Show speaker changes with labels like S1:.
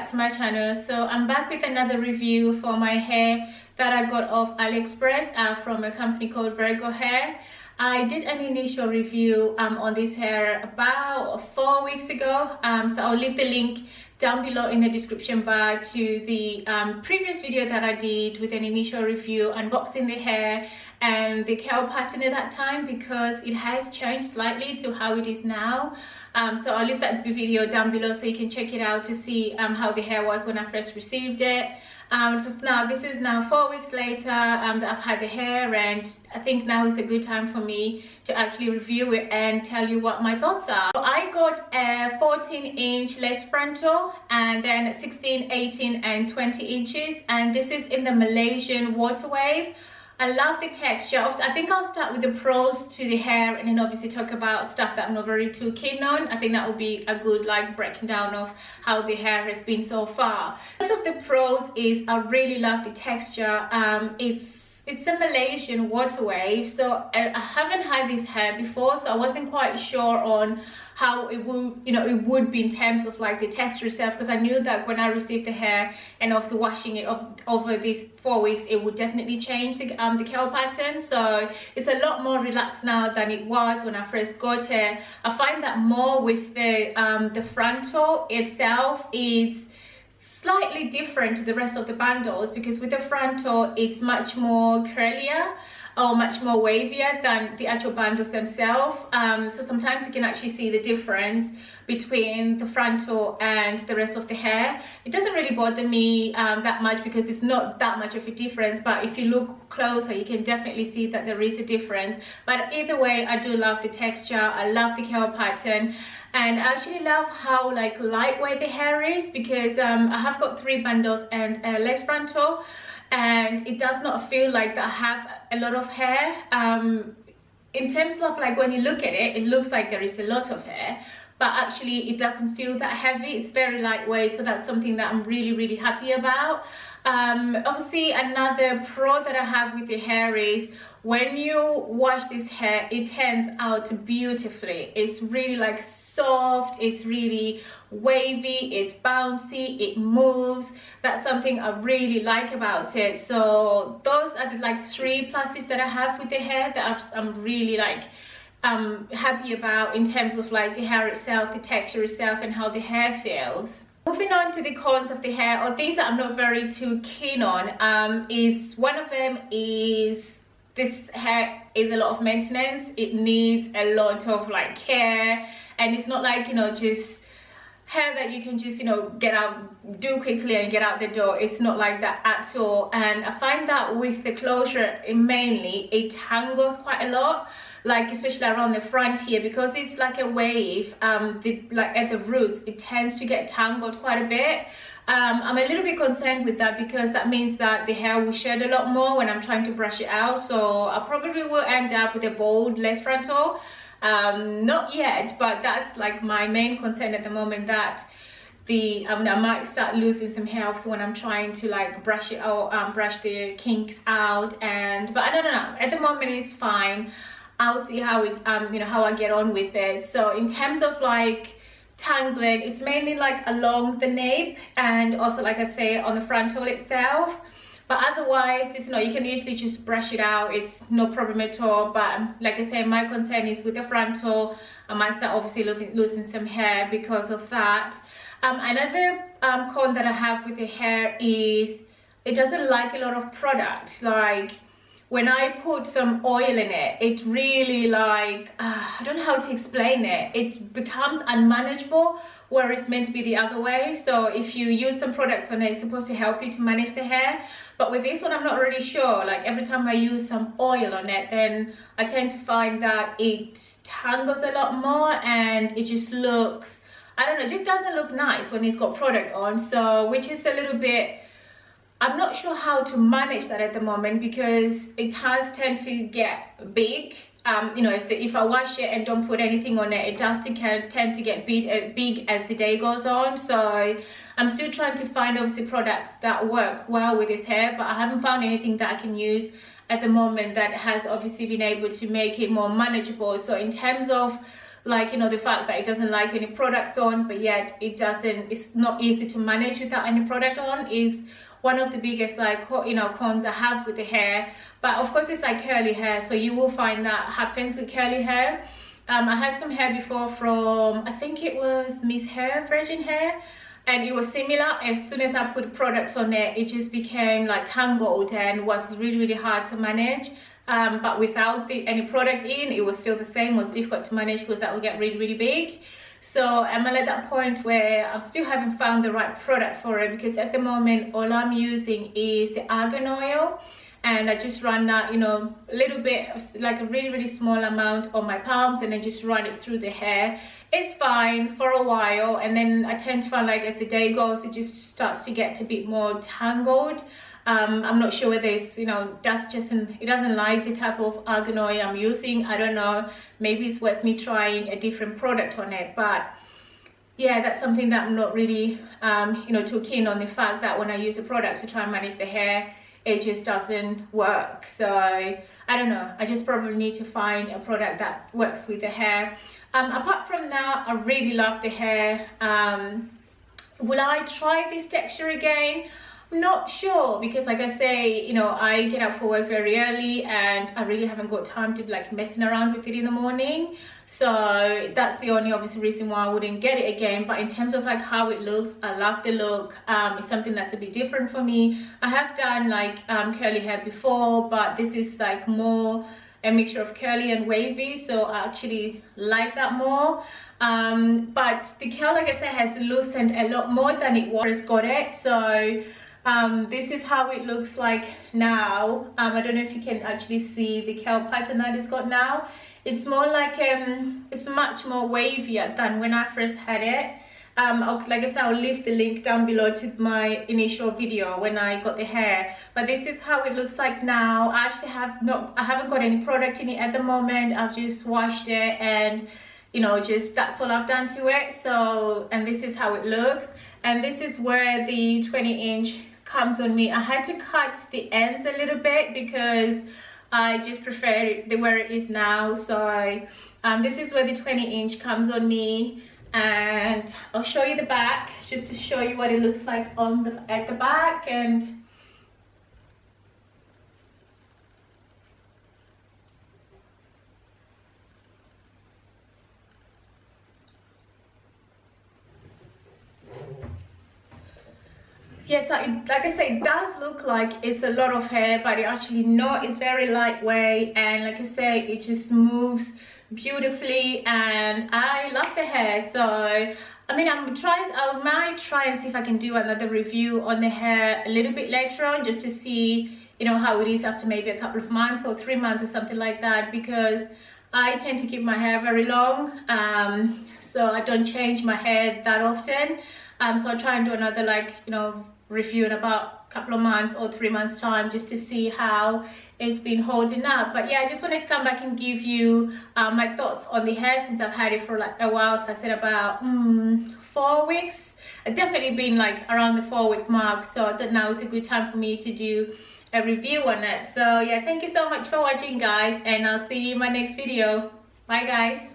S1: back to my channel. So I'm back with another review for my hair that I got off Aliexpress from a company called Virgo hair. I did an initial review on this hair about 4 weeks ago, so I'll leave the link down below in the description bar to the previous video that I did with an initial review unboxing the hair and the curl pattern at that time, because it has changed slightly to how it is now. So I'll leave that video down below so you can check it out to see how the hair was when I first received it. So now this is now 4 weeks later that I've had the hair, and I think now is a good time for me to actually review it and tell you what my thoughts are. So I got a 14-inch lace frontal, and then 16, 18 and 20 inches, and this is in the Malaysian water wave. I love the texture. I think I'll start with the pros to the hair and then obviously talk about stuff that I'm not very too keen on. I think that will be a good breaking down of how the hair has been so far. In terms of the pros is I really love the texture. It's a Malaysian water wave, so I haven't had this hair before, so I wasn't quite sure on how it would, it would be in terms of the texture itself, because I knew that when I received the hair and also washing it over these 4 weeks, it would definitely change the curl pattern. So it's a lot more relaxed now than it was when I first got it. I find that more with the frontal itself. It's slightly different to the rest of the bundles, because with the frontal it's much more curlier or much more wavier than the actual bundles themselves. So sometimes you can actually see the difference between the frontal and the rest of the hair. It doesn't really bother me that much, because it's not that much of a difference, but if you look closer you can definitely see that there is a difference. But either way, I do love the texture, I love the curl pattern, and I actually love how lightweight the hair is, because I have got 3 bundles and a lace frontal, and it does not feel like I have a lot of hair. In terms of when you look at it, it looks like there is a lot of hair, but actually it doesn't feel that heavy. It's very lightweight, so that's something that I'm really happy about. Obviously another pro that I have with the hair is when you wash this hair, it turns out beautifully. It's really soft, it's really wavy, it's bouncy, it moves. That's something I really like about it. So those are the 3 pluses that I have with the hair that I'm really happy about in terms of the hair itself, the texture itself, and how the hair feels. Moving on to the cons of the hair, or things that I'm not very too keen on, is one of them is this hair is a lot of maintenance. It needs a lot of care, and it's not just hair that you can just get out, do quickly and get out the door. It's not like that at all. And I find that with the closure, mainly it tangles quite a lot, especially around the front here, because it's like a wave. At the roots it tends to get tangled quite a bit. I'm a little bit concerned with that, because that means that the hair will shed a lot more when I'm trying to brush it out. So I probably will end up with a bold lace frontal. Not yet, but that's my main concern at the moment, that I might start losing some hair when I'm trying to brush it out, brush the kinks out. But I don't know, at the moment it's fine. I'll see how it how I get on with it. So in terms of tangling, it's mainly along the nape, and also I say on the frontal itself. But otherwise, it's you can usually just brush it out. It's no problem at all. But like I say, my concern is with the frontal. I might start obviously losing some hair because of that. Another con that I have with the hair is it doesn't like a lot of product. When I put some oil in it, it really I don't know how to explain it. It becomes unmanageable, where it's meant to be the other way. So if you use some products on it, it's supposed to help you to manage the hair. But with this one, I'm not really sure. Every time I use some oil on it, then I tend to find that it tangles a lot more, and it just looks, I don't know, it just doesn't look nice when it's got product on. So which is a little bit, I'm not sure how to manage that at the moment, because it does tend to get big. If I wash it and don't put anything on it, it does tend to get big as the day goes on. So I'm still trying to find obviously products that work well with this hair, but I haven't found anything that I can use at the moment that has obviously been able to make it more manageable. So in terms of like, you know, the fact that it doesn't like any products on, but yet it's not easy to manage without any product on is one of the biggest, like, you know, cons I have with the hair. But of course it's like curly hair, so you will find that happens with curly hair. I had some hair before from, I think it was Miss Hair, Virgin Hair, and it was similar. As soon as I put products on it just became like tangled and was really hard to manage. But without any product in, it was still the same. It was difficult to manage because that would get really big. So I'm at that point where I still haven't found the right product for it, because at the moment all I'm using is the argan oil, and I just run that, you know, a little bit, like a really small amount on my palms, and then just run it through the hair. It's fine for a while, and then I tend to find, like, as the day goes, it just starts to get a bit more tangled. I'm not sure whether it's, you know, it doesn't like the type of argan oil I'm using. I don't know, maybe it's worth me trying a different product on it. But yeah, that's something that I'm not really you know, too keen on, the fact that when I use a product to try and manage the hair, it just doesn't work. So I don't know, I just probably need to find a product that works with the hair. Apart from that, I really love the hair. Will I try this texture again? I'm not sure, because like I say, you know, I get up for work very early and I really haven't got time to be like messing around with it in the morning. So that's the only obvious reason why I wouldn't get it again. But in terms of like how it looks, I love the look. It's something that's a bit different for me. I have done like curly hair before, but this is like more a mixture of curly and wavy, so I actually like that more. But the curl, like I said, has loosened a lot more than it was got it. So this is how it looks like now. I don't know if you can actually see the curl pattern that it's got now. It's more like it's much more wavier than when I first had it. Like I said, I'll leave the link down below to my initial video when I got the hair. But this is how it looks like now. I actually I haven't got any product in it at the moment. I've just washed it, and you know, just that's all I've done to it. So, and this is how it looks, and this is where the 20-inch comes on me. I had to cut the ends a little bit because I just prefer it the where it is now. So this is where the 20-inch comes on me, and I'll show you the back just to show you what it looks like on at the back. And yes, like I said, it does look like it's a lot of hair, but it actually not. It's very lightweight, and like I say, it just moves beautifully, and I love the hair. So I mean, I might try and see if I can do another review on the hair a little bit later on, just to see, you know, how it is after maybe a couple of months or 3 months or something like that, because I tend to keep my hair very long, so I don't change my hair that often. So I try and do another, like, you know, review in about a couple of months or 3 months time, just to see how it's been holding up. But yeah, I just wanted to come back and give you my thoughts on the hair since I've had it for like a while. So I said about 4 weeks. It's definitely been like around the 4-week mark, so I thought now is a good time for me to do a review on it. So yeah, thank you so much for watching, guys, and I'll see you in my next video. Bye guys.